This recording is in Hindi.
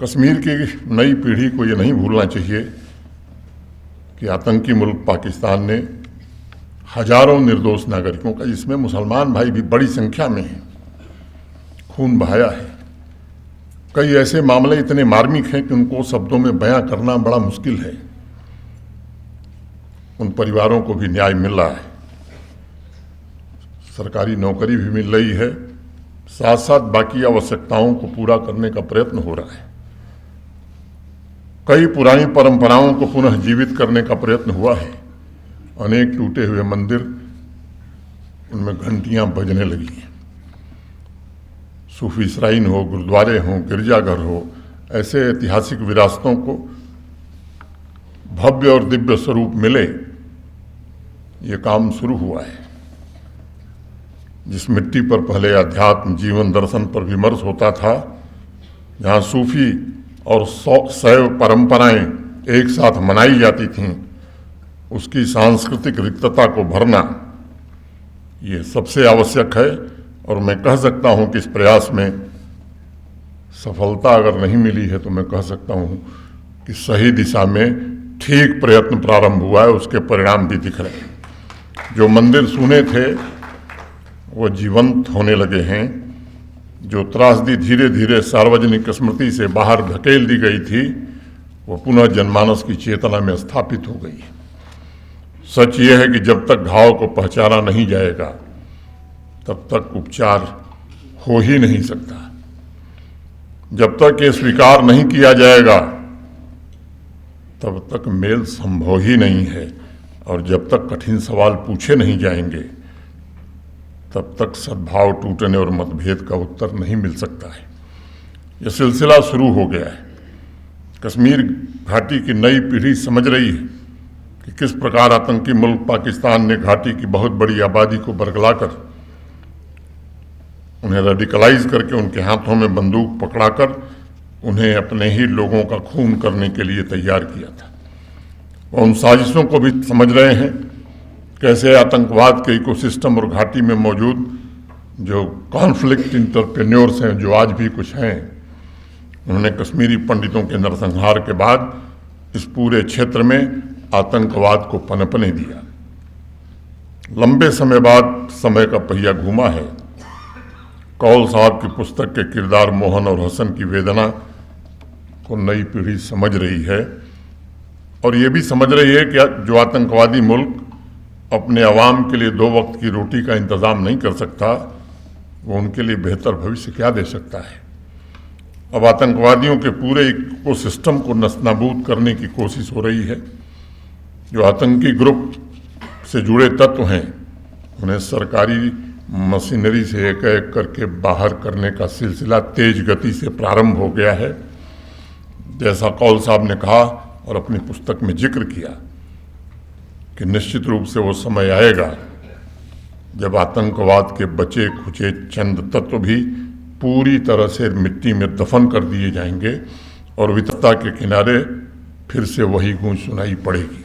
कश्मीर की नई पीढ़ी को ये नहीं भूलना चाहिए कि आतंकी मुल्क पाकिस्तान ने हजारों निर्दोष नागरिकों का, जिसमें मुसलमान भाई भी बड़ी संख्या में हैं, खून बहाया है। कई ऐसे मामले इतने मार्मिक हैं कि उनको शब्दों में बयां करना बड़ा मुश्किल है। उन परिवारों को भी न्याय मिल रहा है, सरकारी नौकरी भी मिल रही है, साथ साथ बाकी आवश्यकताओं को पूरा करने का प्रयत्न हो रहा है। कई पुरानी परंपराओं को पुनः जीवित करने का प्रयत्न हुआ है। अनेक टूटे हुए मंदिर, उनमें घंटियां बजने लगी हैं। सूफी श्राइन हो, गुरुद्वारे हों, गिरजाघर हो, ऐसे ऐतिहासिक विरासतों को भव्य और दिव्य स्वरूप मिले, ये काम शुरू हुआ है। जिस मिट्टी पर पहले अध्यात्म, जीवन दर्शन पर विमर्श होता था, जहाँ सूफी और शैव परंपराएं एक साथ मनाई जाती थीं, उसकी सांस्कृतिक रिक्तता को भरना ये सबसे आवश्यक है। और मैं कह सकता हूं कि इस प्रयास में सफलता अगर नहीं मिली है तो मैं कह सकता हूं कि सही दिशा में ठीक प्रयत्न प्रारंभ हुआ है, उसके परिणाम भी दिख रहे हैं। जो मंदिर सूने थे वो जीवंत होने लगे हैं। जो त्रासदी धीरे धीरे सार्वजनिक स्मृति से बाहर धकेल दी गई थी, वो पुनः जनमानस की चेतना में स्थापित हो गई। सच ये है कि जब तक घाव को पहचाना नहीं जाएगा तब तक उपचार हो ही नहीं सकता। जब तक ये स्वीकार नहीं किया जाएगा तब तक मेल संभव ही नहीं है। और जब तक कठिन सवाल पूछे नहीं जाएंगे तब तक सद्भाव टूटने और मतभेद का उत्तर नहीं मिल सकता है। यह सिलसिला शुरू हो गया है। कश्मीर घाटी की नई पीढ़ी समझ रही है कि किस प्रकार आतंकी मुल्क पाकिस्तान ने घाटी की बहुत बड़ी आबादी को बरगलाकर, उन्हें रेडिकलाइज करके, उनके हाथों में बंदूक पकड़ाकर उन्हें अपने ही लोगों का खून करने के लिए तैयार किया था। वो उन साजिशों को भी समझ रहे हैं, कैसे आतंकवाद के इकोसिस्टम और घाटी में मौजूद जो कॉन्फ्लिक्ट इंटरप्रेन्योर्स हैं, जो आज भी कुछ हैं, उन्होंने कश्मीरी पंडितों के नरसंहार के बाद इस पूरे क्षेत्र में आतंकवाद को पनपने दिया। लंबे समय बाद समय का पहिया घूमा है। कौल साहब की पुस्तक के किरदार मोहन और हसन की वेदना को नई पीढ़ी समझ रही है, और ये भी समझ रही है कि जो आतंकवादी मुल्क अपने अवाम के लिए 2 वक्त की रोटी का इंतज़ाम नहीं कर सकता, वो उनके लिए बेहतर भविष्य क्या दे सकता है। अब आतंकवादियों के पूरे इकोसिस्टम को नस्तानाबूद करने की कोशिश हो रही है। जो आतंकी ग्रुप से जुड़े तत्व हैं, उन्हें सरकारी मशीनरी से एक एक करके बाहर करने का सिलसिला तेज गति से प्रारंभ हो गया है। जैसा कौल साहब ने कहा और अपनी पुस्तक में जिक्र किया कि निश्चित रूप से वो समय आएगा जब आतंकवाद के बचे खुचे चंद तत्व भी पूरी तरह से मिट्टी में दफन कर दिए जाएंगे और वितरता के किनारे फिर से वही गूंज सुनाई पड़ेगी।